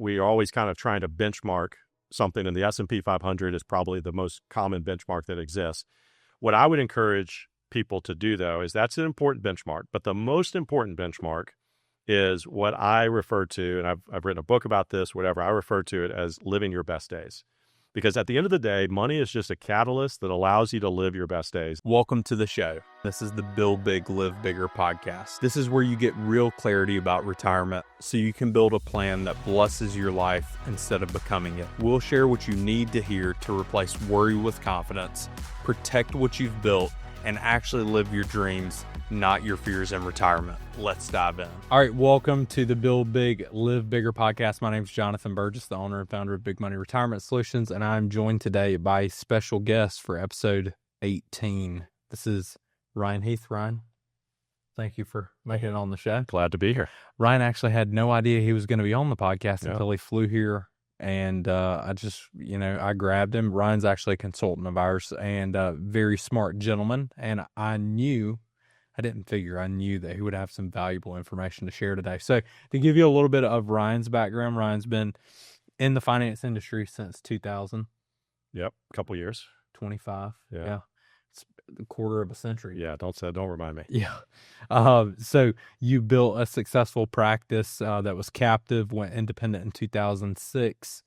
we are always kind of trying to benchmark something, and the S&P 500 is probably the most common benchmark that exists. What I would encourage people to do, though, is that's an important benchmark, but the most important benchmark is what I refer to, and I've written a book about this, whatever, I refer to it as living your best days. Because at the end of the day, money is just a catalyst that allows you to live your best days. Welcome to the show. This is the Build Big, Live Bigger podcast. This is where you get real clarity about retirement so you can build a plan that blesses your life instead of becoming it. We'll share what you need to hear to replace worry with confidence, protect what you've built, and actually live your dreams, not your fears in retirement. Let's dive in. All right, welcome to the Build Big, Live Bigger podcast. My name is Jonathan Burgess, the owner and founder of Big Money Retirement Solutions, and I'm joined today by a special guest for episode 18. This is Ryan Heath. Ryan, thank you for making it on the show. Glad to be here. Ryan actually had no idea he was going to be on the podcast until he flew here. And I just, I grabbed him. Ryan's actually a consultant of ours and a very smart gentleman. And I knew that he would have some valuable information to share today. So to give you a little bit of Ryan's background, Ryan's been in the finance industry since 2000. Yep, a couple years. 25. Yeah. It's a quarter of a century. Yeah, don't remind me. Yeah. So you built a successful practice that was captive, went independent in 2006,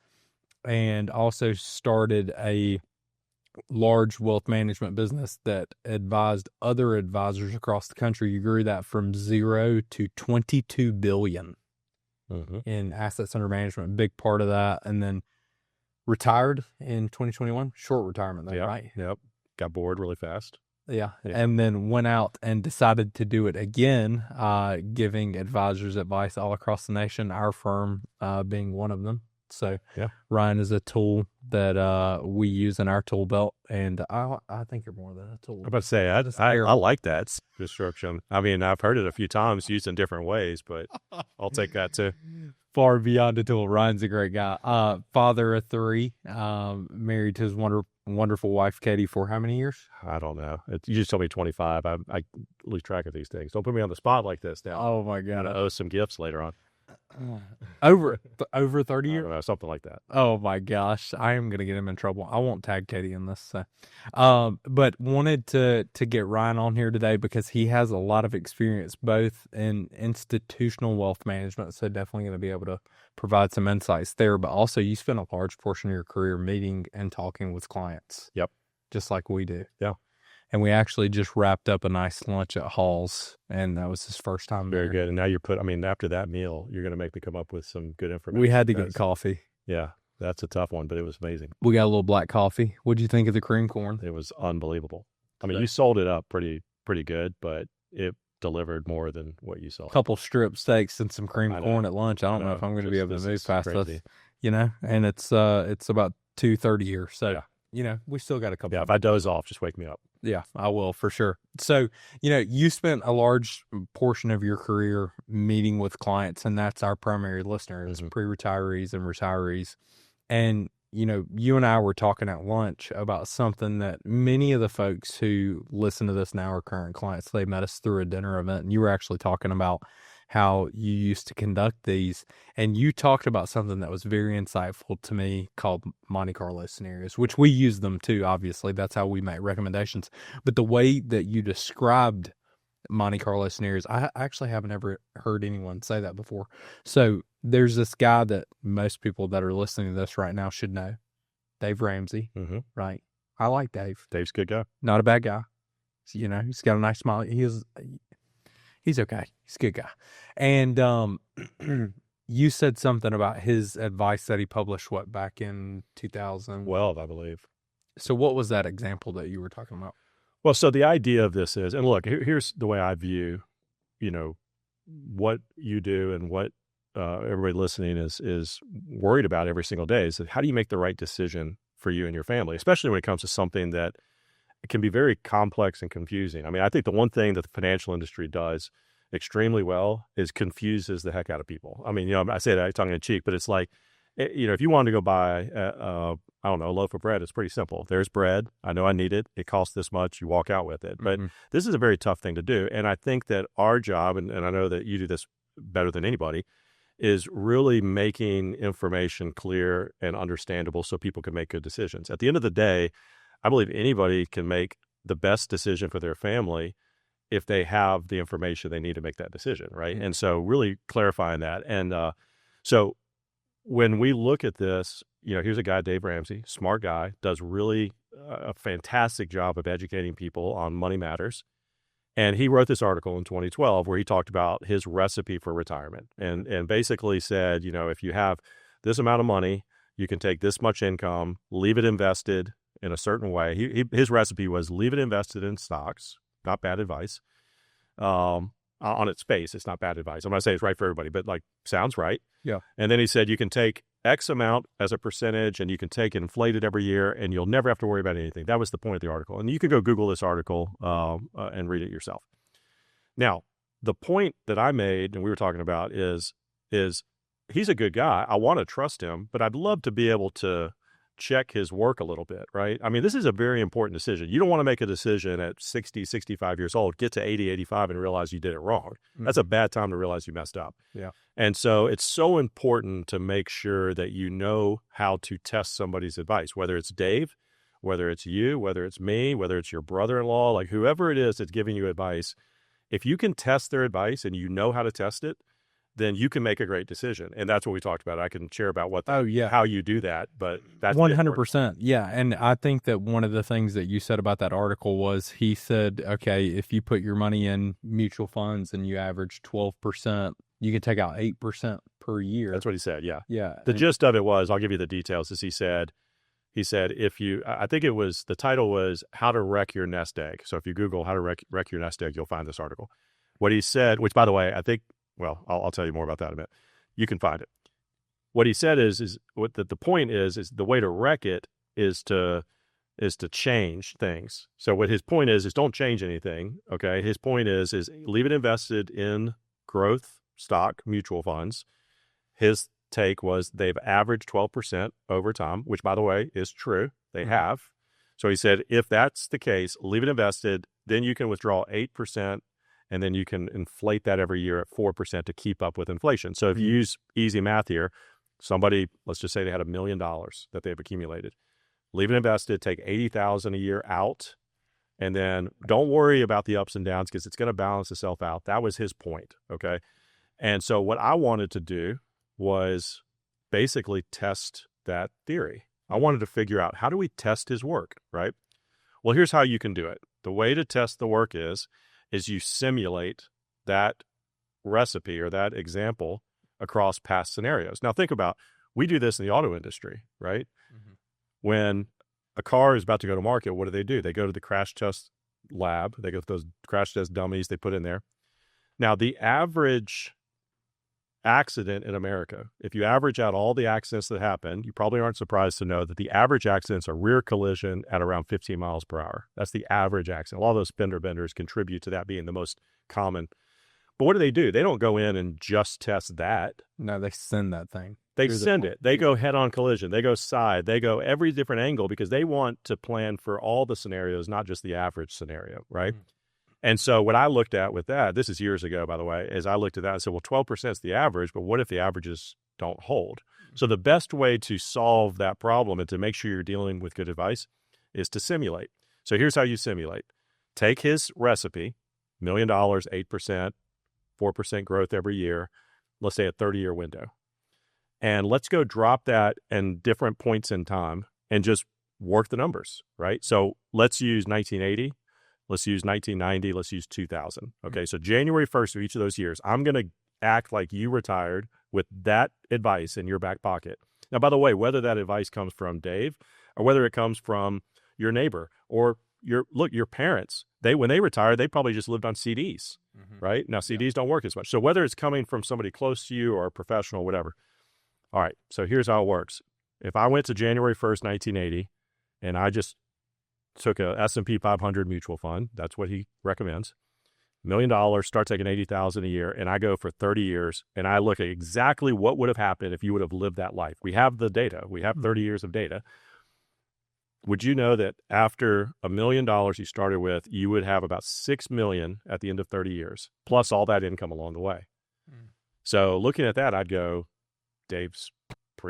and also started a large wealth management business that advised other advisors across the country. You grew that from 0 to 22 billion in assets under management, big part of that. And then retired in 2021, short retirement though, right? Yep. Got bored really fast. Yeah. And then went out and decided to do it again, giving advisors advice all across the nation, our firm being one of them. So Ryan is a tool that we use in our tool belt, and I think you're more than a tool. I'm about to say, I like that description. I mean, I've heard it a few times used in different ways, but I'll take that too. Far beyond a tool. Ryan's a great guy. Father of 3, married to his wonderful wife, Katie, for how many years? I don't know. You just told me 25. I lose track of these things. Don't put me on the spot like this now. Oh, my God. I'm going to owe some gifts later on. Over 30 years? I don't know, something like that. Oh, my gosh. I am going to get him in trouble. I won't tag Katie in this. But wanted to get Ryan on here today because he has a lot of experience both in institutional wealth management, so definitely going to be able to provide some insights there, but also you spent a large portion of your career meeting and talking with clients. Yep. Just like we do. Yeah. And we actually just wrapped up a nice lunch at Hall's, and that was his first time Very there. good. And now after that meal, you're going to make me come up with some good information. We had to get coffee. Yeah, that's a tough one, but it was amazing. We got a little black coffee. What'd you think of the cream corn? It was unbelievable. I mean, you sold it up pretty good, but it delivered more than what you sold. A couple strip steaks and some cream corn at lunch. I don't know if I'm going to be able to move fast enough, and it's about 2:30 here. So, we still got a couple. Yeah, if I doze off, just wake me up. Yeah, I will for sure. So, you spent a large portion of your career meeting with clients, and that's our primary listeners, pre-retirees and retirees. And, you and I were talking at lunch about something that many of the folks who listen to this now are current clients. They met us through a dinner event, and you were actually talking about how you used to conduct these. And you talked about something that was very insightful to me called Monte Carlo scenarios, which we use them too, obviously. That's how we make recommendations. But the way that you described Monte Carlo scenarios, I actually haven't ever heard anyone say that before. So there's this guy that most people that are listening to this right now should know, Dave Ramsey, right? I like Dave. Dave's a good guy. Not a bad guy. He's got a nice smile. He's okay. He's a good guy. And you said something about his advice that he published, back in 2012, I believe. So what was that example that you were talking about? Well, so the idea of this is, and look, here's the way I view, what you do and what everybody listening is worried about every single day is that how do you make the right decision for you and your family, especially when it comes to something that can be very complex and confusing. I mean, I think the one thing that the financial industry does extremely well is confuses the heck out of people. I mean, I say that tongue in cheek, but it's like, if you wanted to go buy, a loaf of bread, it's pretty simple. There's bread. I know I need it. It costs this much. You walk out with it. But this is a very tough thing to do. And I think that our job, and I know that you do this better than anybody, is really making information clear and understandable so people can make good decisions. At the end of the day, I believe anybody can make the best decision for their family if they have the information they need to make that decision, right? And so really clarifying that. And so when we look at this, here's a guy, Dave Ramsey, smart guy, does really a fantastic job of educating people on money matters. And he wrote this article in 2012 where he talked about his recipe for retirement and basically said, if you have this amount of money, you can take this much income, leave it invested in a certain way. His recipe was leave it invested in stocks. Not bad advice. On its face, it's not bad advice. I'm not saying it's right for everybody, but sounds right. Yeah. And then he said you can take X amount as a percentage and you can take it inflated every year and you'll never have to worry about anything. That was the point of the article. And you can go Google this article and read it yourself. Now, the point that I made and we were talking about is he's a good guy. I want to trust him, but I'd love to be able to check his work a little bit, right? I mean, this is a very important decision. You don't want to make a decision at 60, 65 years old, get to 80, 85 and realize you did it wrong. That's a bad time to realize you messed up. Yeah. And so it's so important to make sure that you know how to test somebody's advice, whether it's Dave, whether it's you, whether it's me, whether it's your brother-in-law, whoever it is that's giving you advice. If you can test their advice and you know how to test it, then you can make a great decision. And that's what we talked about. I can share about how you do that, but that's 100%. Yeah. And I think that one of the things that you said about that article was he said, okay, if you put your money in mutual funds and you average 12%, you can take out 8% per year. That's what he said. Yeah. Yeah. The gist of it was, I'll give you the details, is he said, I think it was, the title was How to Wreck Your Nest Egg. So if you Google how to wreck your nest egg, you'll find this article. What he said, which by the way, I think, well, I'll tell you more about that in a minute. You can find it. What he said is what the point is the way to wreck it is to change things. So what his point is don't change anything. Okay. His point is leave it invested in growth stock mutual funds. His take was they've averaged 12% over time, which by the way is true. They have. So he said, if that's the case, leave it invested. Then you can withdraw 8%. And then you can inflate that every year at 4% to keep up with inflation. So if you use easy math here, somebody, let's just say they had $1 million that they've accumulated. Leave it invested, take $80,000 a year out, and then don't worry about the ups and downs because it's going to balance itself out. That was his point, okay? And so what I wanted to do was basically test that theory. I wanted to figure out, how do we test his work, right? Well, here's how you can do it. The way to test the work is you simulate that recipe or that example across past scenarios. Now think about, we do this in the auto industry, right? When a car is about to go to market, what do? They go to the crash test lab. They get those crash test dummies they put in there. Now the average accident in America, if you average out all the accidents that happen, you probably aren't surprised to know that the average accidents are rear collision at around 15 miles per hour. That's the average accident. A lot of those fender benders contribute to that being the most common. But what do? They don't go in and just test that. No, they send that thing. They send it. They go head-on collision. They go side. They go every different angle because they want to plan for all the scenarios, not just the average scenario, right? And so what I looked at with that, this is years ago, by the way, is I looked at that and said, well, 12% is the average, but what if the averages don't hold? So the best way to solve that problem and to make sure you're dealing with good advice is to simulate. So here's how you simulate. Take his recipe, $1 million, 8%, 4% growth every year, let's say a 30-year window. And let's go drop that in different points in time and just work the numbers, right? So let's use 1980. Let's use 1990. Let's use 2000. Okay, so January 1st of each of those years, I'm going to act like you retired with that advice in your back pocket. Now, by the way, whether that advice comes from Dave or whether it comes from your neighbor or your parents, when they retired, they probably just lived on CDs, right? Now, CDs don't work as much. So whether it's coming from somebody close to you or a professional, whatever. All right, so here's how it works. If I went to January 1st, 1980, and I just took a S&P 500 mutual fund. That's what he recommends. $1 million, start taking $80,000 a year, and I go for 30 years, and I look at exactly what would have happened if you would have lived that life. We have the data. We have 30 years of data. Would you know that after $1 million you started with, you would have about $6 million at the end of 30 years, plus all that income along the way? So looking at that, I'd go, Dave's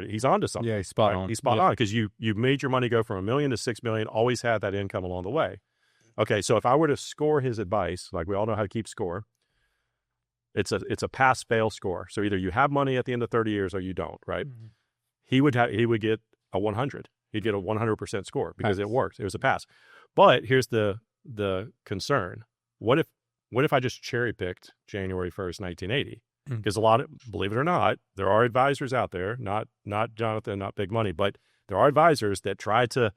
he's on to something. Yeah, he's spot right? on. He's spot Yep. on because you made your money go from $1 million to $6 million, always had that income along the way. Okay, so if I were to score his advice, like we all know how to keep score, it's a pass fail score. So either you have money at the end of 30 years or you don't, right? Mm-hmm. He would get a 100. He'd get a 100% score because Pass. it works. It was a pass. But here's the concern. What if I just cherry picked January 1st, 1980? Because believe it or not, there are advisors out there, not Jonathan, not big money, but there are advisors that try to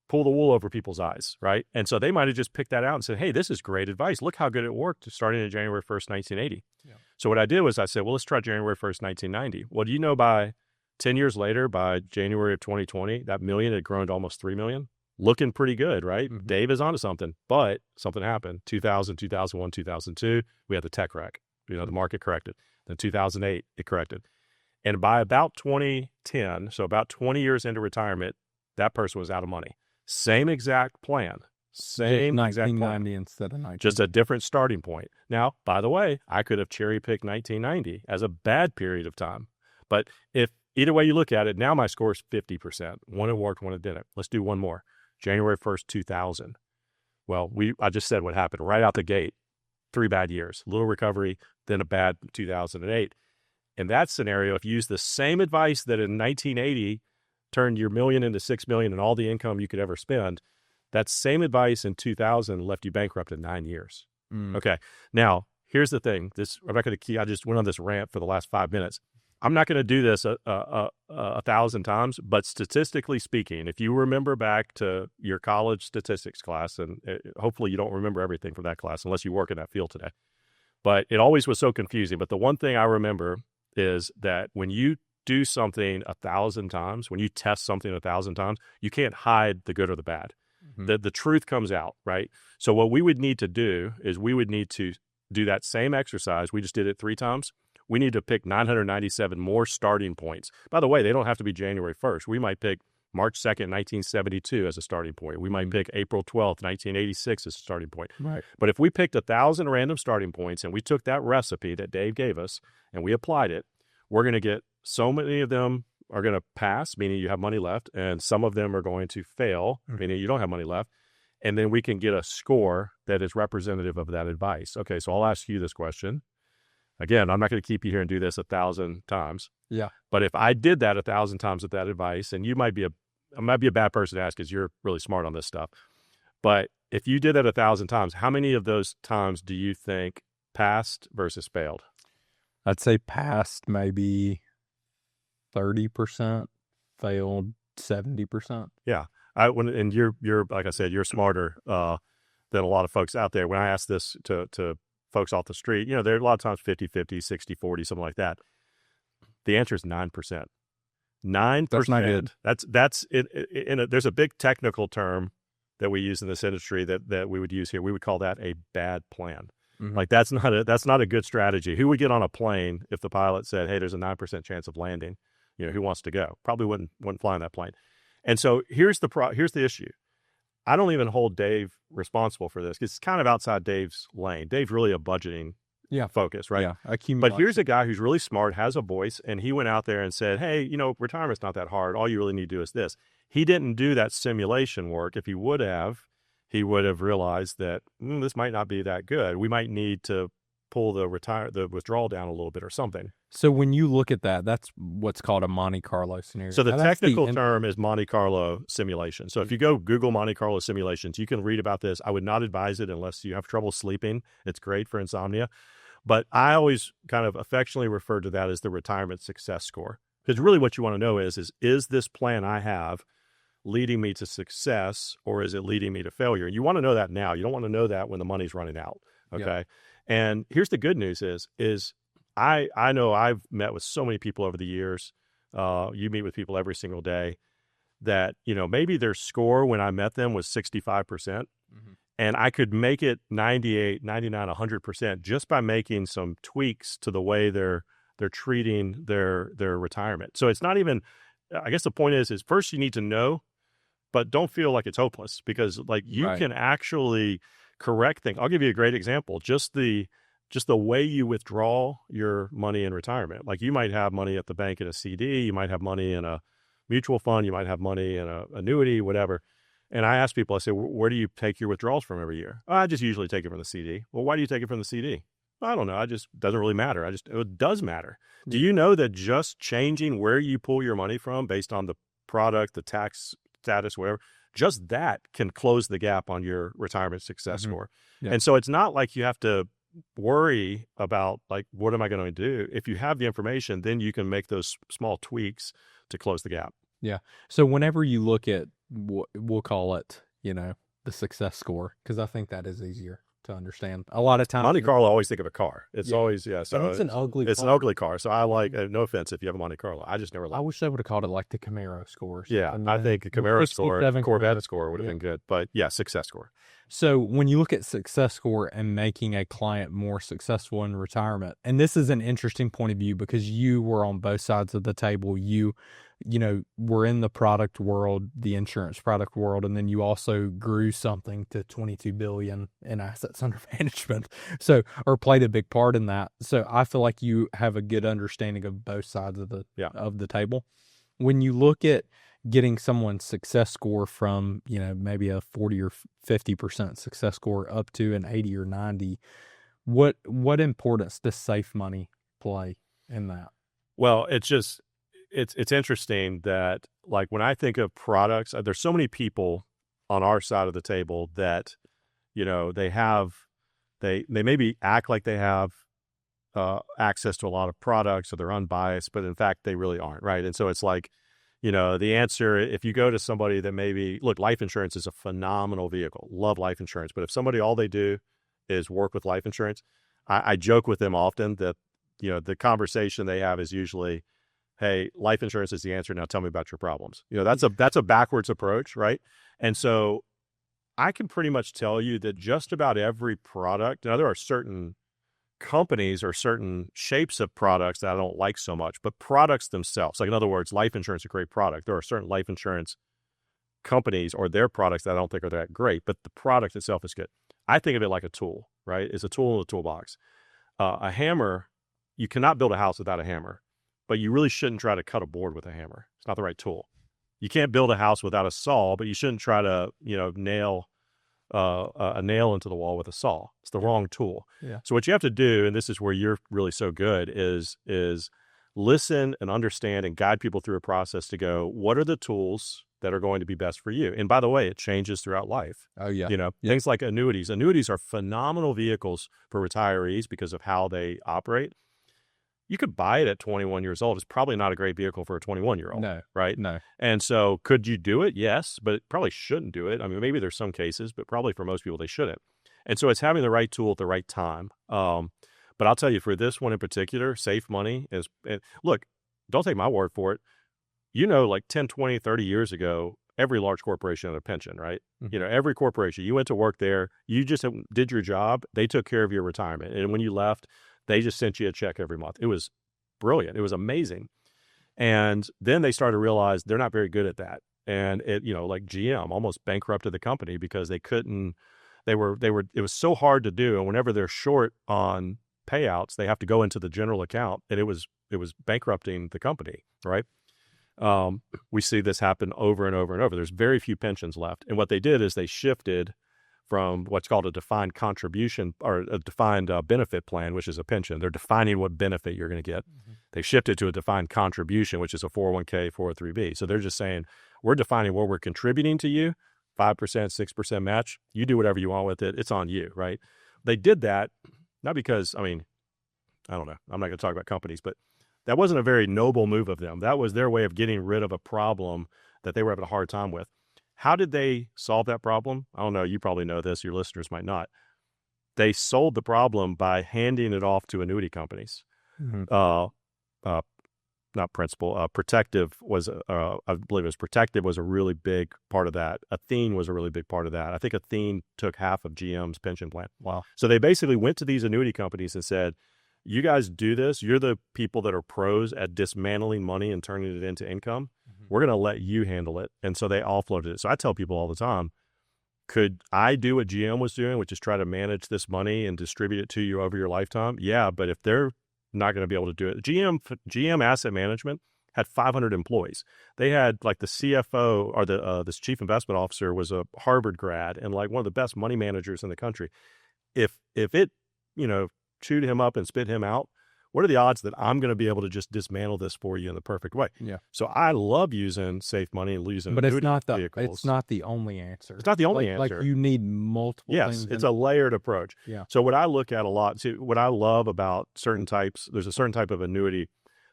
pull the wool over people's eyes, right? And so they might have just picked that out and said, hey, this is great advice. Look how good it worked starting in January 1st, 1980. Yeah. So what I did was I said, well, let's try January 1st, 1990. Well, do you know by 10 years later, by January of 2020, that million had grown to almost 3 million? Looking pretty good, right? Mm-hmm. Dave is onto something, but something happened. 2000, 2001, 2002, we had the tech wreck. The market corrected. Then 2008, it corrected. And by about 2010, so about 20 years into retirement, that person was out of money. Same exact plan. Same exact plan. Instead of 19. Just a different starting point. Now, by the way, I could have cherry-picked 1990 as a bad period of time. But if either way you look at it, now my score is 50%. One had worked, one had didn't. Let's do one more. January 1st, 2000. Well, I just said what happened right out the gate. 3 bad years. Little recovery, then a bad 2008. In that scenario, if you use the same advice that in 1980 turned your million into 6 million and all the income you could ever spend, that same advice in 2000 left you bankrupt in 9 years. Okay. Now, here's the thing. I'm not going to I just went on this rant for the last 5 minutes. I'm not going to do this 1,000 times, but statistically speaking, if you remember back to your college statistics class, and hopefully you don't remember everything from that class unless you work in that field today, but it always was so confusing. But the one thing I remember is that when you do something 1,000 times, when you test something 1,000 times, you can't hide the good or the bad. Mm-hmm. The truth comes out, right? So what we would need to do is we would need to do that same exercise. We just did it 3 times. We need to pick 997 more starting points. By the way, they don't have to be January 1st. We might pick March 2nd, 1972 as a starting point. We might pick April 12th, 1986 as a starting point. Right. But if we picked 1,000 random starting points and we took that recipe that Dave gave us and we applied it, we're going to get so many of them are going to pass, meaning you have money left, and some of them are going to fail, meaning you don't have money left. And then we can get a score that is representative of that advice. Okay, so I'll ask you this question. Again, I'm not going to keep you here and do this 1,000 times. Yeah. But if I did that 1,000 times with that advice, and I might be a bad person to ask because you're really smart on this stuff. But if you did that 1,000 times, how many of those times do you think passed versus failed? I'd say passed maybe 30%, failed 70%. Yeah. And you're like I said, you're smarter than a lot of folks out there. When I ask this to folks off the street, there are a lot of times 50-50, 60-40, something like that. The answer is 9%. 9%. That's not good. That's it. There's a big technical term that we use in this industry that we would use here. We would call that a bad plan. Mm-hmm. Like that's not a good strategy. Who would get on a plane if the pilot said, "Hey, there's a 9% chance of landing"? Who wants to go? Probably wouldn't fly on that plane. And so here's the issue. I don't even hold Dave responsible for this because it's kind of outside Dave's lane. Dave's really a budgeting focus, right? Yeah. But here's a guy who's really smart, has a voice, and he went out there and said, hey, retirement's not that hard. All you really need to do is this. He didn't do that simulation work. If he would have realized that this might not be that good. We might need to pull the withdrawal down a little bit or something. So when you look at that, that's what's called a Monte Carlo scenario. So the technical term is Monte Carlo simulation. So if you go Google Monte Carlo simulations, you can read about this. I would not advise it unless you have trouble sleeping. It's great for insomnia. But I always kind of affectionately refer to that as the retirement success score. Because really what you want to know is this plan I have leading me to success or is it leading me to failure? And you want to know that now. You don't want to know that when the money's running out. Okay. Yep. And here's the good news is I know I've met with so many people over the years. You meet with people every single day that, maybe their score when I met them was 65%. Mm-hmm. And I could make it 98, 99, 100% just by making some tweaks to the way they're treating their retirement. So it's not even, I guess the point is first you need to know, but don't feel like it's hopeless because you can actually correct things. I'll give you a great example. Just the just the way you withdraw your money in retirement. Like you might have money at the bank in a CD, you might have money in a mutual fund, you might have money in a annuity, whatever. And I ask people, I say, where do you take your withdrawals from every year? Oh, I just usually take it from the CD. Well, why do you take it from the CD? I don't know. Doesn't really matter. It does matter. Do you know that just changing where you pull your money from based on the product, the tax status, whatever, just that can close the gap on your retirement success score. Yeah. And so it's not like you have to worry about like, what am I going to do? If you have the information, then you can make those small tweaks to close the gap. Yeah. So whenever you look at, we'll call it, the success score, because I think that is easier to understand. A lot of times, Monte Carlo, I always think of a car. It's always, So it's an ugly. It's an ugly car. So I like. No offense if you have a Monte Carlo. I just never. I wish they would have called it like the Camaro scores. Yeah, I think a Camaro score, Corvette score would have been good. But yeah, success score. So when you look at success score and making a client more successful in retirement, and this is an interesting point of view because you were on both sides of the table. You were in the product world, the insurance product world, and then you also grew something to 22 billion in assets under management. So, or played a big part in that. So I feel like you have a good understanding of both sides of the table. When you look at getting someone's success score from, maybe a 40 or 50% success score up to an 80 or 90, what importance does safe money play in that? Well, it's interesting that like when I think of products, there's so many people on our side of the table that, they maybe act like they have access to a lot of products or they're unbiased, but in fact they really aren't. Right. And so it's like, the answer, if you go to somebody that look, life insurance is a phenomenal vehicle. Love life insurance. But if somebody, all they do is work with life insurance, I joke with them often that, the conversation they have is usually, hey, life insurance is the answer. Now tell me about your problems. That's a backwards approach. Right. And so I can pretty much tell you that just about every product, now there are certain companies or certain shapes of products that I don't like so much, but products themselves, like in other words, life insurance is a great product. There are certain life insurance companies or their products that I don't think are that great, but the product itself is good. I think of it like a tool, right? It's a tool in the toolbox. A hammer, you cannot build a house without a hammer, but you really shouldn't try to cut a board with a hammer. It's not the right tool. You can't build a house without a saw, but you shouldn't try to, nail a nail into the wall with a saw. It's the wrong tool. Yeah. So what you have to do, and this is where you're really so good, is listen and understand and guide people through a process to go, what are the tools that are going to be best for you? And by the way, it changes throughout life. Oh yeah. Things like annuities. Annuities are phenomenal vehicles for retirees because of how they operate. You could buy it at 21 years old. It's probably not a great vehicle for a 21-year-old. No. Right? No. And so could you do it? Yes, but probably shouldn't do it. I mean, maybe there's some cases, but probably for most people, they shouldn't. And so it's having the right tool at the right time. But I'll tell you, for this one in particular, safe money is, look, don't take my word for it. Like 10, 20, 30 years ago, every large corporation had a pension, right? Mm-hmm. Every corporation, you went to work there, you just did your job, they took care of your retirement. And when you left, they just sent you a check every month. It was brilliant. It was amazing. And then they started to realize they're not very good at that. And it, like GM almost bankrupted the company because they couldn't, it was so hard to do. And whenever they're short on payouts, they have to go into the general account, and it was bankrupting the company, right? We see this happen over and over and over. There's very few pensions left. And what they did is they shifted from what's called a defined contribution or a defined benefit plan, which is a pension. They're defining what benefit you're going to get. Mm-hmm. They shifted to a defined contribution, which is a 401k, 403b. So they're just saying, we're defining what we're contributing to you, 5%, 6% match. You do whatever you want with it. It's on you, right? They did that, not because, I don't know. I'm not going to talk about companies, but that wasn't a very noble move of them. That was their way of getting rid of a problem that they were having a hard time with. How did they solve that problem? I don't know. You probably know this. Your listeners might not. They solved the problem by handing it off to annuity companies. Mm-hmm. Not Principal. Protective was, I believe it was Protective was a really big part of that. Athene was a really big part of that. I think Athene took half of GM's pension plan. Wow. So they basically went to these annuity companies and said, you guys do this. You're the people that are pros at dismantling money and turning it into income. Mm-hmm. We're going to let you handle it. And so they offloaded it. So I tell people all the time, Could I do what GM was doing, which is try to manage this money and distribute it to you over your lifetime? Yeah, but if they're not going to be able to do it, GM Asset Management had 500 employees. They had like the CFO or this chief investment officer was a Harvard grad and like one of the best money managers in the country. If it, chewed him up and spit him out, what are the odds that I'm going to be able to just dismantle this for you in the perfect way? Yeah. So I love using safe money and using But it's not the vehicles. only answer. It's not the only Like answer. you need multiple Yes, things. it's a layered approach. Yeah. So what I look at a lot, what I love about certain types, there's a certain type of annuity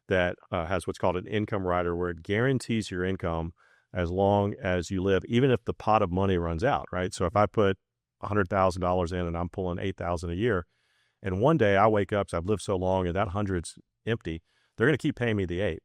that has what's called an income rider, where it guarantees your income as long as you live, even if the pot of money runs out, right? So if I put $100,000 in and I'm pulling $8,000 a year, and one day I wake up, so I've lived so long, and that 100's empty, they're going to keep paying me the 8.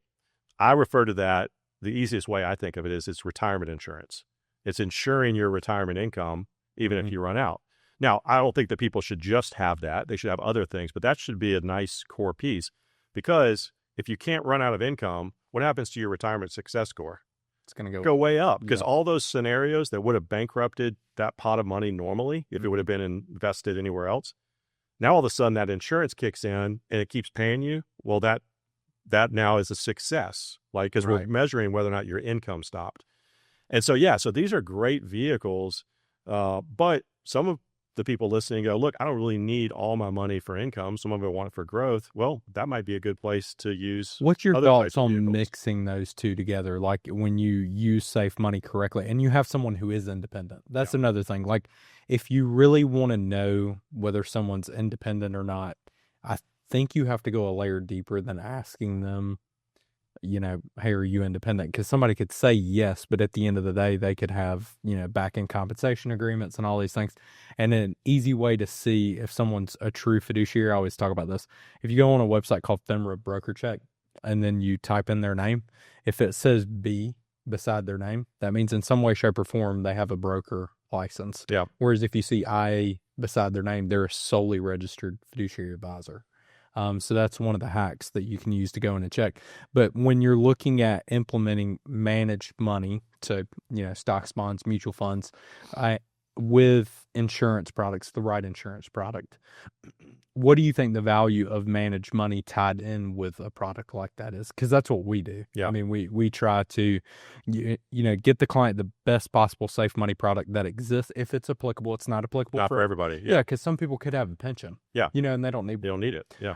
I refer to that, the easiest way I think of it is it's retirement insurance. It's insuring your retirement income, even if you run out. Now, I don't think that people should just have that. They should have other things, but that should be a nice core piece, because if you can't run out of income, what happens to your retirement success score? It's going to go way up, because all those scenarios that would have bankrupted that pot of money normally, if it would have been invested anywhere else, now all of a sudden that insurance kicks in and it keeps paying you. Well, that now is a success, like, because we're measuring whether or not your income stopped. And so, so these are great vehicles. But some of the people listening go, look, I don't really need all my money for income. Some of it want it for growth. Well, that might be a good place to use. What's your thoughts on mixing those two together? Like when you use safe money correctly and you have someone who is independent, that's another thing. Like if you really want to know whether someone's independent or not, I think you have to go a layer deeper than asking them, hey, are you independent? Because somebody could say yes, but at the end of the day, they could have, back-end compensation agreements and all these things. And an easy way to see if someone's a true fiduciary, I always talk about this. If you go on a website called FINRA Broker Check and then you type in their name, if it says B beside their name, that means in some way, shape, or form, they have a broker license. Yeah. Whereas if you see IA beside their name, they're a solely registered fiduciary advisor. So that's one of the hacks that you can use to go in and check. But when you're looking at implementing managed money to, stocks, bonds, mutual funds, with insurance products, the right insurance product, what do you think the value of managed money tied in with a product like that is? Because that's what we do. Yeah. I mean, we try to, get the client the best possible safe money product that exists. If it's applicable, it's not applicable for everybody. Yeah, because some people could have a pension. Yeah. And they don't need it. Yeah.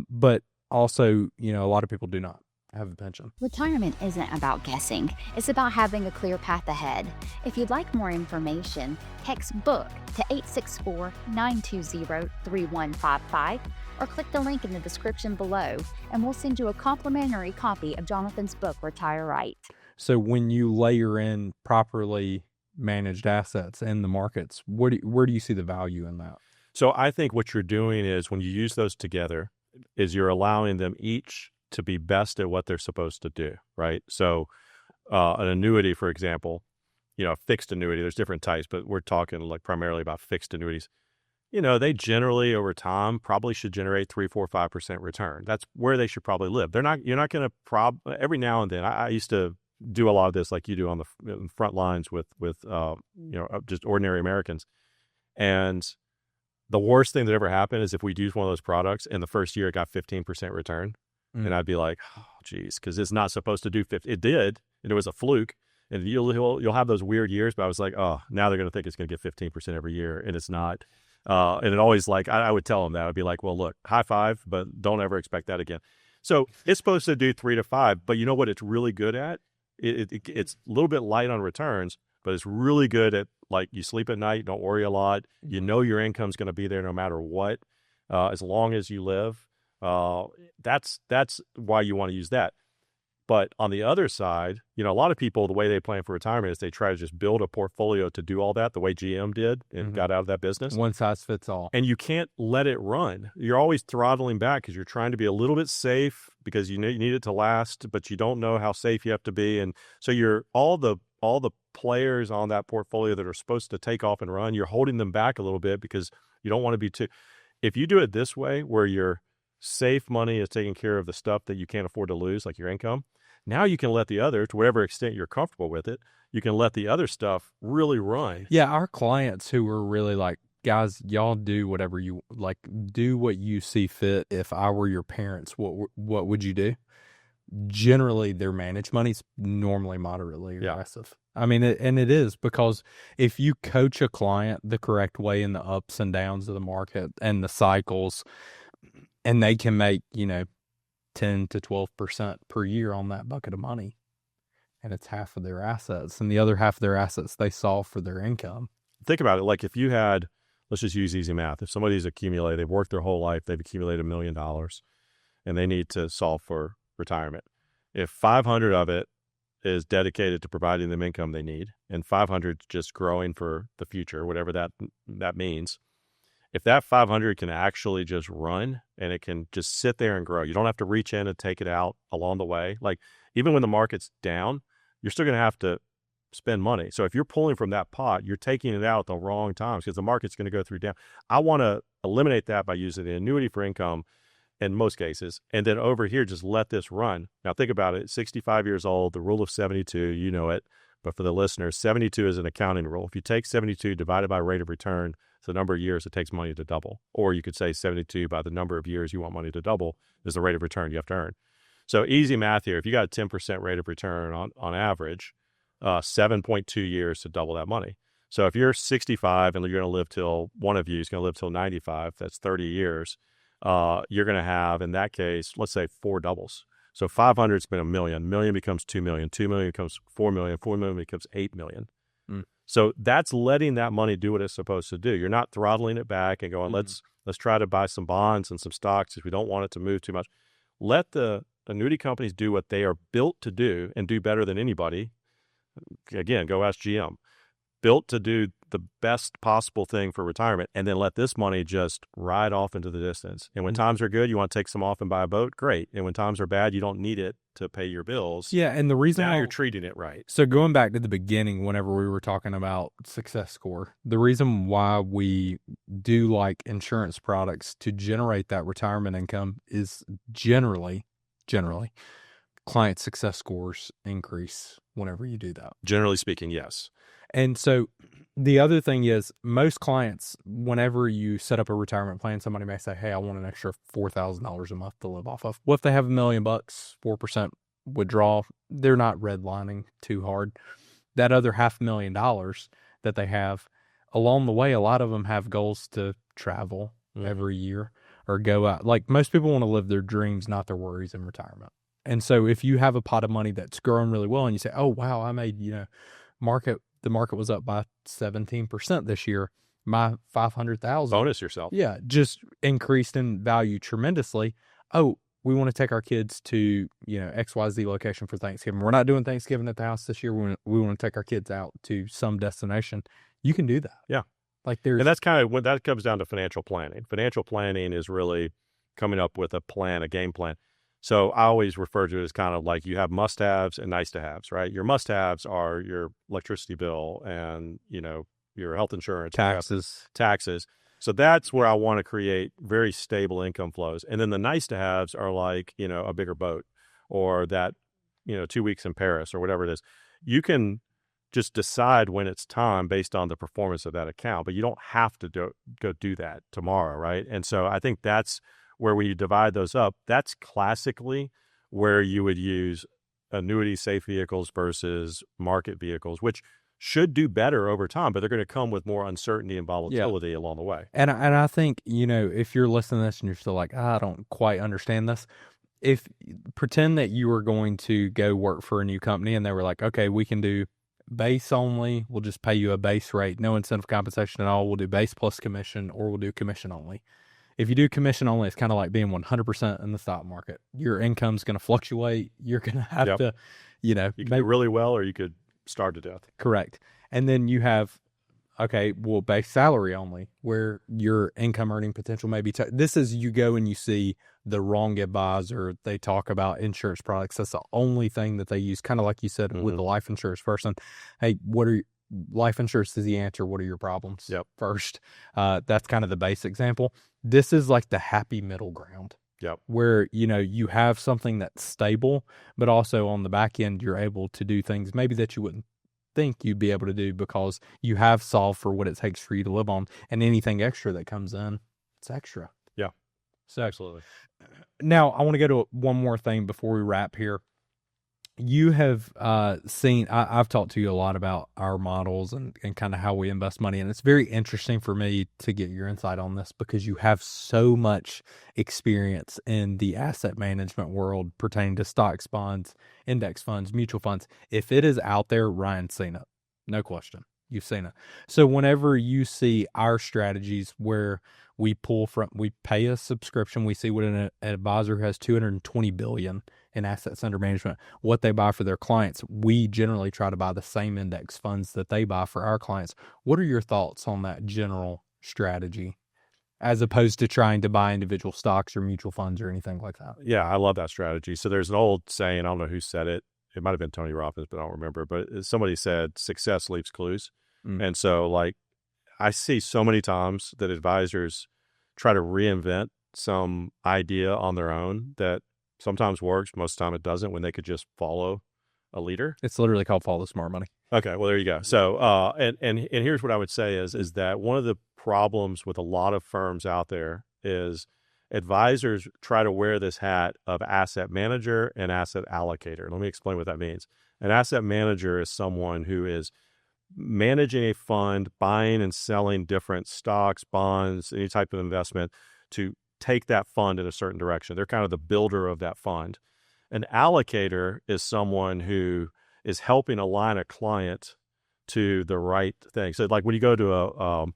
But also, a lot of people do not have a pension. Retirement isn't about guessing. It's about having a clear path ahead. If you'd like more information, text BOOK to 864-920-3155 or click the link in the description below and we'll send you a complimentary copy of Jonathan's book, Retire Right. So when you layer in properly managed assets in the markets, where do you see the value in that? So I think what you're doing is when you use those together is you're allowing them each to be best at what they're supposed to do, right? So an annuity, for example, a fixed annuity, there's different types, but we're talking like primarily about fixed annuities. They generally over time probably should generate 3, 4, 5% return. That's where they should probably live. You're not going to every now and then. I used to do a lot of this like you do on the front lines with just ordinary Americans. And the worst thing that ever happened is if we used one of those products and the first year it got 15% return. And I'd be like, oh, geez, because it's not supposed to do 50. It did, and it was a fluke. And you'll have those weird years, but I was like, oh, now they're going to think it's going to get 15% every year, and it's not. And it always I would tell them that. I'd be like, well, look, high five, but don't ever expect that again. So it's supposed to do 3 to 5, but you know what it's really good at? It's a little bit light on returns, but it's really good at, like, you sleep at night, don't worry a lot. You know your income's going to be there no matter what, as long as you live. That's why you want to use that. But on the other side, a lot of people, the way they plan for retirement is they try to just build a portfolio to do all that the way GM did and got out of that business. One size fits all. And you can't let it run. You're always throttling back because you're trying to be a little bit safe because you need it to last, but you don't know how safe you have to be. And so you're all the players on that portfolio that are supposed to take off and run, you're holding them back a little bit because you don't want to be too. If you do it this way, where your safe money is taking care of the stuff that you can't afford to lose, like your income, Now you can let the other, to whatever extent you're comfortable with it, you can let the other stuff really run. Yeah, our clients who were really like, guys, y'all do whatever you like, do what you see fit. If I were your parents, what would you do? Generally, their managed money's normally moderately aggressive. I mean, it is, because if you coach a client the correct way in the ups and downs of the market and the cycles, and they can make, 10 to 12% per year on that bucket of money, and it's half of their assets, and the other half of their assets they solve for their income. Think about it. Like if you had, let's just use easy math. If somebody's accumulated, they've worked their whole life, they've accumulated $1 million, and they need to solve for retirement. If 500 of it is dedicated to providing them income they need, and 500 is just growing for the future, whatever that means. If that 500 can actually just run and it can just sit there and grow, you don't have to reach in and take it out along the way. Like even when the market's down, you're still going to have to spend money. So if you're pulling from that pot, you're taking it out at the wrong times because the market's going to go through down. I want to eliminate that by using the annuity for income in most cases. And then over here, just let this run. Now think about it. 65 years old, the rule of 72, you know it. But for the listeners, 72 is an accounting rule. If you take 72 divided by rate of return, it's the number of years it takes money to double. Or you could say 72 by the number of years you want money to double is the rate of return you have to earn. So easy math here. If you got a 10% rate of return on average, 7.2 years to double that money. So if you're 65 and you're going to live till, one of you is going to live till 95, that's 30 years. You're going to have, in that case, let's say 4 doubles. So 500's been $1 million. $1 million becomes $2 million. $2 million becomes $4 million. $4 million becomes $8 million. So that's letting that money do what it's supposed to do. You're not throttling it back and going, let's try to buy some bonds and some stocks if we don't want it to move too much. Let the annuity companies do what they are built to do and do better than anybody. Again, go ask GM. Built to do the best possible thing for retirement, and then let this money just ride off into the distance. And when times are good, you want to take some off and buy a boat, great. And when times are bad, you don't need it to pay your bills. Yeah, and the reason now you're treating it right. So going back to the beginning, whenever we were talking about success score, the reason why we do like insurance products to generate that retirement income is generally, client success scores increase whenever you do that. Generally speaking, yes. And so the other thing is, most clients, whenever you set up a retirement plan, somebody may say, hey, I want an extra $4,000 a month to live off of. What if they have $1 million, 4% withdrawal? They're not redlining too hard. That other $500,000 that they have, along the way, a lot of them have goals to travel every year or go out. Like most people want to live their dreams, not their worries in retirement. And so if you have a pot of money that's growing really well and you say, oh, wow, I made, the market was up by 17% this year. My $500,000 bonus yourself. Yeah, just increased in value tremendously. Oh, we want to take our kids to, XYZ location for Thanksgiving. We're not doing Thanksgiving at the house this year. We want to take our kids out to some destination. You can do that. Yeah. And that's kind of when that comes down to financial planning. Financial planning is really coming up with a plan, a game plan. So I always refer to it as kind of like you have must-haves and nice-to-haves, right? Your must-haves are your electricity bill and, your health insurance. Taxes. So that's where I want to create very stable income flows. And then the nice-to-haves are like, a bigger boat or that, 2 weeks in Paris or whatever it is. You can just decide when it's time based on the performance of that account, but you don't have to go do that tomorrow, right? And so I think that's where when you divide those up, that's classically where you would use annuity safe vehicles versus market vehicles, which should do better over time, but they're going to come with more uncertainty and volatility along the way. And I think, if you're listening to this and you're still like, I don't quite understand this, if pretend that you were going to go work for a new company and they were like, okay, we can do base only. We'll just pay you a base rate, no incentive compensation at all. We'll do base plus commission, or we'll do commission only. If you do commission only, it's kind of like being 100% in the stock market. Your income's going to fluctuate. You're going to have to, you can do really well, or you could starve to death. Correct. And then you have, base salary only, where your income earning potential may be. This is you go and you see the wrong advisor. They talk about insurance products. That's the only thing that they use. Kind of like you said with the life insurance person. Hey, life insurance is the answer. What are your problems? First. That's kind of the base example. This is like the happy middle ground. Yep. where, you have something that's stable, but also on the back end, you're able to do things maybe that you wouldn't think you'd be able to do because you have solved for what it takes for you to live on, and anything extra that comes in, it's extra. Yeah. So Absolutely. now I want to go to one more thing before we wrap here. You have seen, I've talked to you a lot about our models and kind of how we invest money. And it's very interesting for me to get your insight on this because you have so much experience in the asset management world pertaining to stocks, bonds, index funds, mutual funds. If it is out there, Ryan's seen it. No question. You've seen it. So whenever you see our strategies where we pay a subscription, we see what an advisor who has $220 billion in assets under management, what they buy for their clients, we generally try to buy the same index funds that they buy for our clients. What are your thoughts on that general strategy as opposed to trying to buy individual stocks or mutual funds or anything like that? Yeah, I love that strategy. So there's an old saying, I don't know who said it. It might have been Tony Robbins, but I don't remember. But somebody said success leaves clues. And so like I see so many times that advisors try to reinvent some idea on their own that sometimes works, most of the time it doesn't, when they could just follow a leader. It's literally called Follow Smart Money. Okay, well there you go. So and here's what I would say is that one of the problems with a lot of firms out there is advisors try to wear this hat of asset manager and asset allocator. Let me explain what that means. An asset manager is someone who is managing a fund, buying and selling different stocks, bonds, any type of investment to take that fund in a certain direction. They're kind of the builder of that fund. An allocator is someone who is helping align a client to the right thing. So like when you go to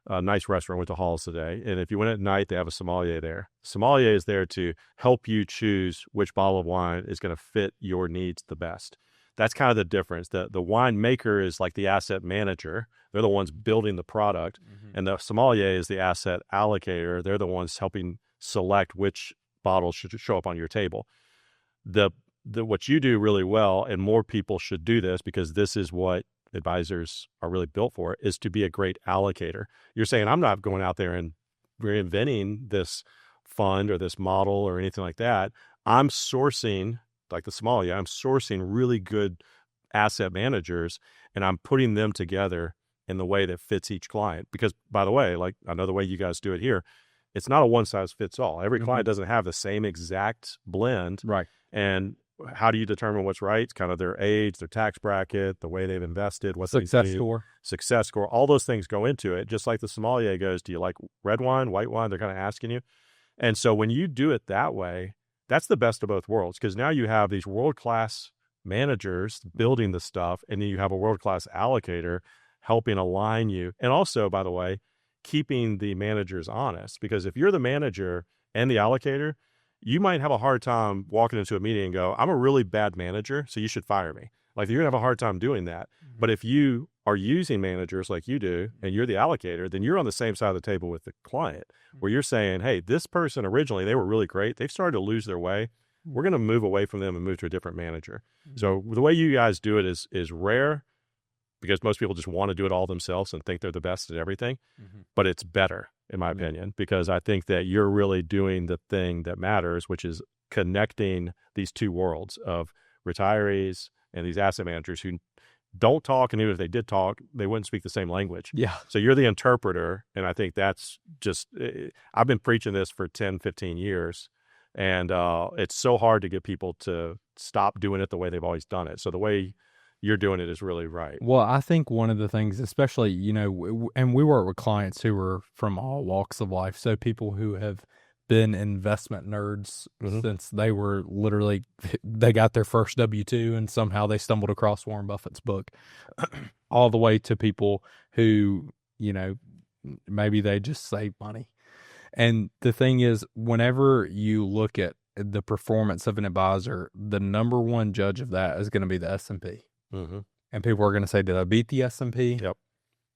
a nice restaurant, went to Halls today, and if you went at night, they have a sommelier there. Sommelier is there to help you choose which bottle of wine is going to fit your needs the best. That's kind of the difference. The winemaker is like the asset manager. They're the ones building the product. And the sommelier is the asset allocator. They're the ones helping select which bottles should show up on your table. What you do really well, and more people should do this because this is what advisors are really built for, is to be a great allocator. You're saying, I'm not going out there and reinventing this fund or this model or anything like that. I'm sourcing, like the sommelier, I'm sourcing really good asset managers and I'm putting them together in the way that fits each client. Because by the way, like I know the way you guys do it here, it's not a one size fits all. Every client doesn't have the same exact blend. Right. And how do you determine what's right? It's kind of their age, their tax bracket, the way they've invested, what Success score, all those things go into it. Just like the sommelier goes, do you like red wine, white wine? They're kind of asking you. And so when you do it that way, that's the best of both worlds, because now you have these world-class managers building the stuff, and then you have a world-class allocator helping align you. And also, by the way, keeping the managers honest, because if you're the manager and the allocator, you might have a hard time walking into a meeting and go, I'm a really bad manager, so you should fire me. Like you're gonna have a hard time doing that. But if you are using managers like you do, and you're the allocator, then you're on the same side of the table with the client, where you're saying, hey, this person originally, they were really great. They've started to lose their way. We're going to move away from them and move to a different manager. So the way you guys do it is rare, because most people just want to do it all themselves and think they're the best at everything. But it's better, in my opinion, because I think that you're really doing the thing that matters, which is connecting these two worlds of retirees and these asset managers who don't talk, and even if they did talk, they wouldn't speak the same language. Yeah. So you're the interpreter, and I think that's just, I've been preaching this for 10, 15 years, and it's so hard to get people to stop doing it the way they've always done it. So the way you're doing it is really right. Well, I think one of the things, especially, and we work with clients who are from all walks of life, so people who have been investment nerds since they were literally, they got their first W-2 and somehow they stumbled across Warren Buffett's book, all the way to people who, maybe they just save money. And the thing is, whenever you look at the performance of an advisor, the number one judge of that is going to be the S&P. And people are going to say, did I beat the S&P? Yep.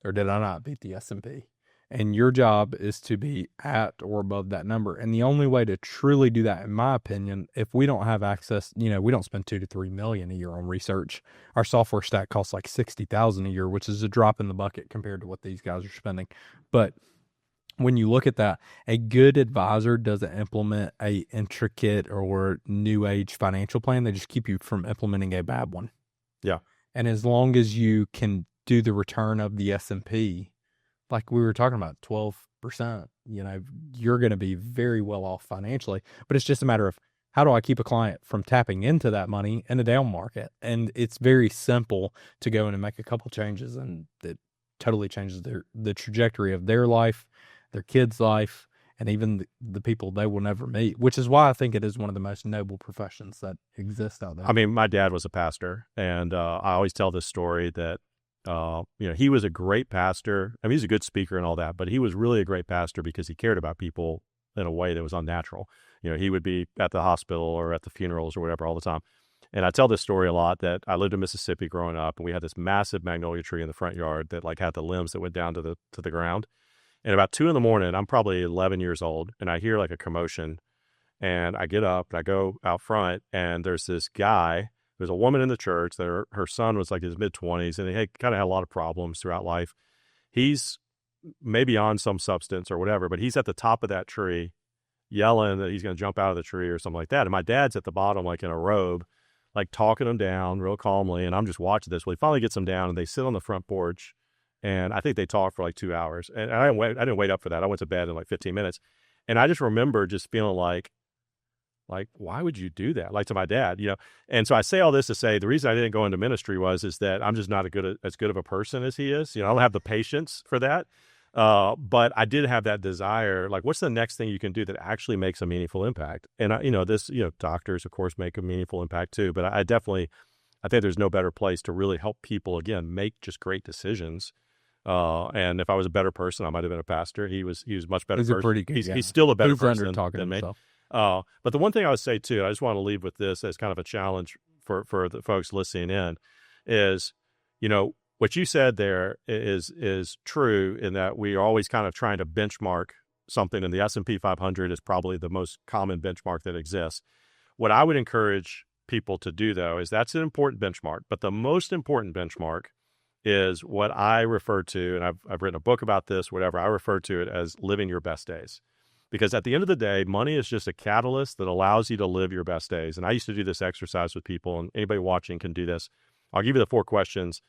Or did I not beat the S&P? And your job is to be at or above that number. And the only way to truly do that, in my opinion, if we don't have access, we don't spend $2 to $3 million a year on research. Our software stack costs like $60,000 a year, which is a drop in the bucket compared to what these guys are spending. But when you look at that, a good advisor doesn't implement a intricate or new age financial plan. They just keep you from implementing a bad one. Yeah. And as long as you can do the return of the S&P, like we were talking about, 12%, you're going to be very well off financially. But it's just a matter of, how do I keep a client from tapping into that money in a down market? And it's very simple to go in and make a couple changes, and it totally changes the trajectory of their life, their kids' life, and even the people they will never meet, which is why I think it is one of the most noble professions that exist out there. I mean, my dad was a pastor, and I always tell this story that, he was a great pastor. I mean, he's a good speaker and all that, but he was really a great pastor because he cared about people in a way that was unnatural. He would be at the hospital or at the funerals or whatever all the time. And I tell this story a lot, that I lived in Mississippi growing up, and we had this massive magnolia tree in the front yard that had the limbs that went down to the ground. And about 2 a.m, I'm probably 11 years old, and I hear like a commotion, and I get up and I go out front, and there's this guy. There's a woman in the church that her son was like his mid-20s, and he kind of had a lot of problems throughout life. He's maybe on some substance or whatever, but he's at the top of that tree yelling that he's going to jump out of the tree or something like that. And my dad's at the bottom, like in a robe, like talking him down real calmly. And I'm just watching this. Well, he finally gets him down, and they sit on the front porch. And I think they talk for like 2 hours. And I didn't wait up for that. I went to bed in like 15 minutes. And I just remember just feeling like, why would you do that? Like, to my dad, And so I say all this to say, the reason I didn't go into ministry is that I'm just not as good of a person as he is. I don't have the patience for that. But I did have that desire, like, what's the next thing you can do that actually makes a meaningful impact? And doctors, of course, make a meaningful impact too. But I think there's no better place to really help people, again, make just great decisions. And if I was a better person, I might have been a pastor. He was much better. He's a pretty good guy. He's still a better person than me. But the one thing I would say too, I just want to leave with this as kind of a challenge for the folks listening in, is, what you said there is true, in that we are always kind of trying to benchmark something, and the S&P 500 is probably the most common benchmark that exists. What I would encourage people to do, though, is that's an important benchmark, but the most important benchmark is what I refer to, and I've written a book about this, whatever, I refer to it as living your best days. Because at the end of the day, money is just a catalyst that allows you to live your best days. And I used to do this exercise with people, and anybody watching can do this. I'll give you the 4 questions.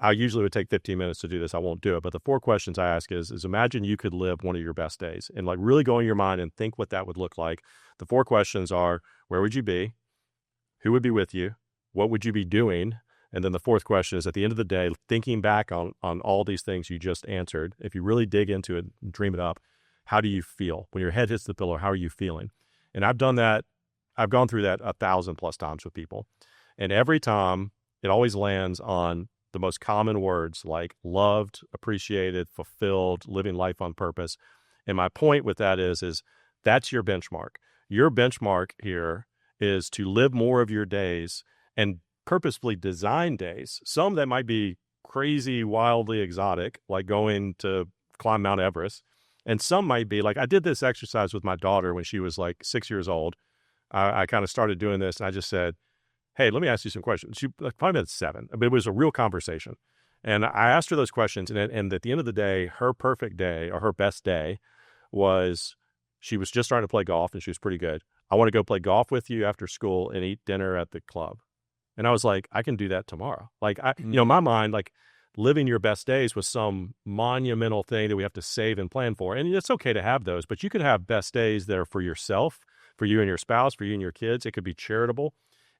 I usually would take 15 minutes to do this. I won't do it. But the 4 questions I ask is imagine you could live one of your best days, and like really go in your mind and think what that would look like. The 4 questions are, where would you be? Who would be with you? What would you be doing? And then the 4th question is, at the end of the day, thinking back on all these things you just answered, if you really dig into it and dream it up, how do you feel? When your head hits the pillow, how are you feeling? And I've done that. I've gone through that 1,000+ times with people. And every time it always lands on the most common words, like loved, appreciated, fulfilled, living life on purpose. And my point with that is that's your benchmark. Your benchmark here is to live more of your days, and purposefully design days. Some that might be crazy, wildly exotic, like going to climb Mount Everest. And some might be like, I did this exercise with my daughter when she was like 6 years old. I kind of started doing this, and I just said, hey, let me ask you some questions. She probably at 7, but it was a real conversation. And I asked her those questions, and at the end of the day, her perfect day, or her best day, was she was just starting to play golf, and she was pretty good. I want to go play golf with you after school and eat dinner at the club. And I was like, I can do that tomorrow. Like, in my mind, like, living your best days was some monumental thing that we have to save and plan for. And it's okay to have those, but you could have best days that are for yourself, for you and your spouse, for you and your kids. It could be charitable.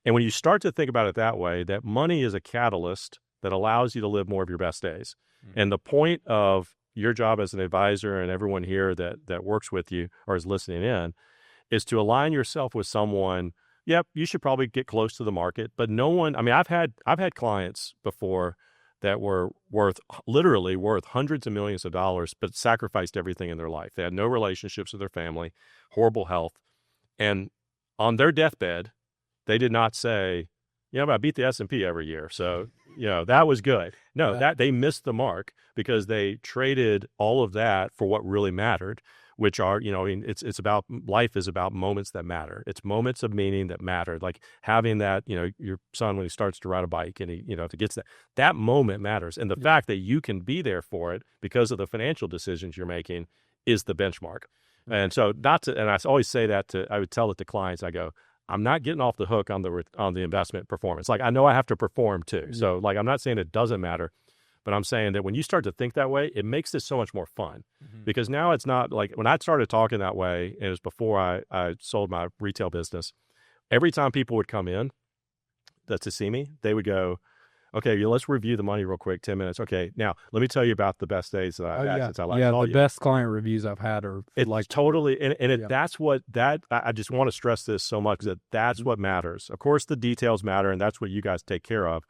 And when you start to think about it that way, that money is a catalyst that allows you to live more of your best days. Mm-hmm. And the point of your job as an advisor, and everyone here that works with you or is listening in, is to align yourself with someone. Yep, you should probably get close to the market, but no one, I mean, I've had clients before that were literally worth hundreds of millions of dollars, but sacrificed everything in their life. They had no relationships with their family, horrible health. And on their deathbed, they did not say, but I beat the S&P every year. So, that was good. No, that they missed the mark because they traded all of that for what really mattered, which are, it's about, life is about moments that matter. It's moments of meaning that matter. Like having that, your son, when he starts to ride a bike and he, if he gets that moment matters. And the fact that you can be there for it because of the financial decisions you're making is the benchmark. And so and I always say that I would tell it to clients, I go, I'm not getting off the hook on the investment performance. Like, I know I have to perform too. So like, I'm not saying it doesn't matter, but I'm saying that when you start to think that way, it makes this so much more fun, because now it's not like when I started talking that way, and it was before I sold my retail business. Every time people would come in to see me, they would go, okay, let's review the money real quick, 10 minutes. Okay, now let me tell you about the best days that I've had since I saw you. The best client reviews I've had are it's like totally, that's what I just want to stress this so much, that's what matters. Of course, the details matter, and that's what you guys take care of.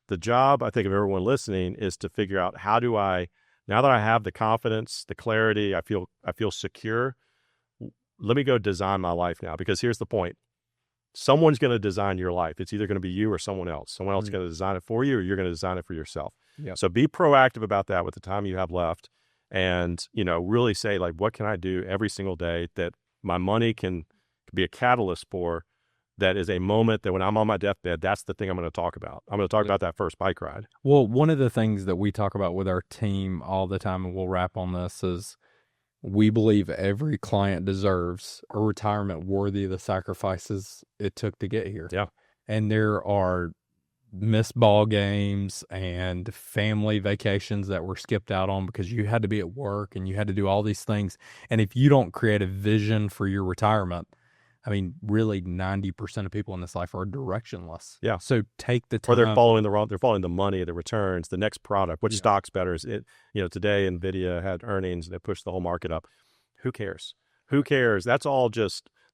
The job, I think, of everyone listening is to figure out, how do I, now that I have the confidence, the clarity, I feel secure, let me go design my life now. Because here's the point. Someone's going to design your life. It's either going to be you or someone else. Someone else is going to design it for you, or you're going to design it for yourself. Yep. So be proactive about that with the time you have left, and, really say, like, what can I do every single day that my money can be a catalyst for, that is a moment that when I'm on my deathbed, that's the thing I'm going to talk about. I'm going to talk about that first bike ride. Well, one of the things that we talk about with our team all the time, and we'll wrap on this, is we believe every client deserves a retirement worthy of the sacrifices it took to get here. Yeah. And there are missed ball games and family vacations that were skipped out on because you had to be at work and you had to do all these things. And if you don't create a vision for your retirement, I mean, really 90% of people in this life are directionless. Yeah. So take the time. Or they're following the money, the returns, the next product, which stock's better. Is it, today NVIDIA had earnings and they pushed the whole market up. Who cares? That's all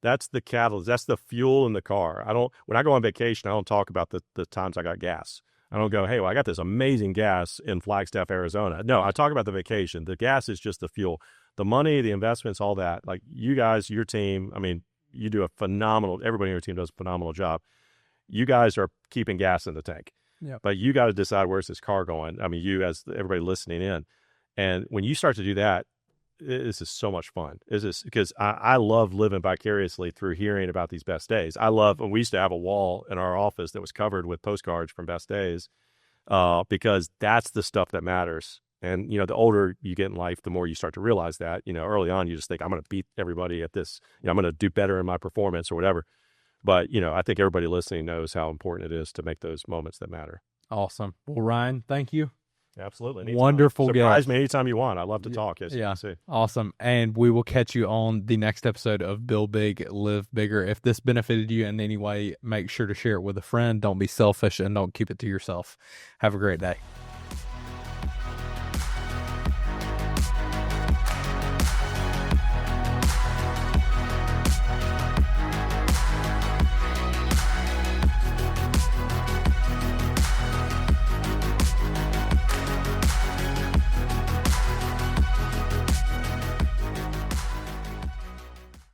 that's the catalyst. That's the fuel in the car. When I go on vacation, I don't talk about the times I got gas. I don't go, hey, well, I got this amazing gas in Flagstaff, Arizona. No, I talk about the vacation. The gas is just the fuel. The money, the investments, all that. Like, you guys, your team, I mean, you do everybody on your team does a phenomenal job. You guys are keeping gas in the tank. Yep. But you got to decide, where's this car going? I mean, you, as everybody listening in. And when you start to do that, this is so much fun. Because I love living vicariously through hearing about these best days. And we used to have a wall in our office that was covered with postcards from best days, because that's the stuff that matters. And, the older you get in life, the more you start to realize that, early on, you just think, I'm going to beat everybody at this. I'm going to do better in my performance or whatever. But, I think everybody listening knows how important it is to make those moments that matter. Awesome. Well, Ryan, thank you. Absolutely. Anytime. Wonderful guest. Surprise me anytime you want. I love to talk. As you can see. Awesome. And we will catch you on the next episode of Build Big, Live Bigger. If this benefited you in any way, make sure to share it with a friend. Don't be selfish and don't keep it to yourself. Have a great day.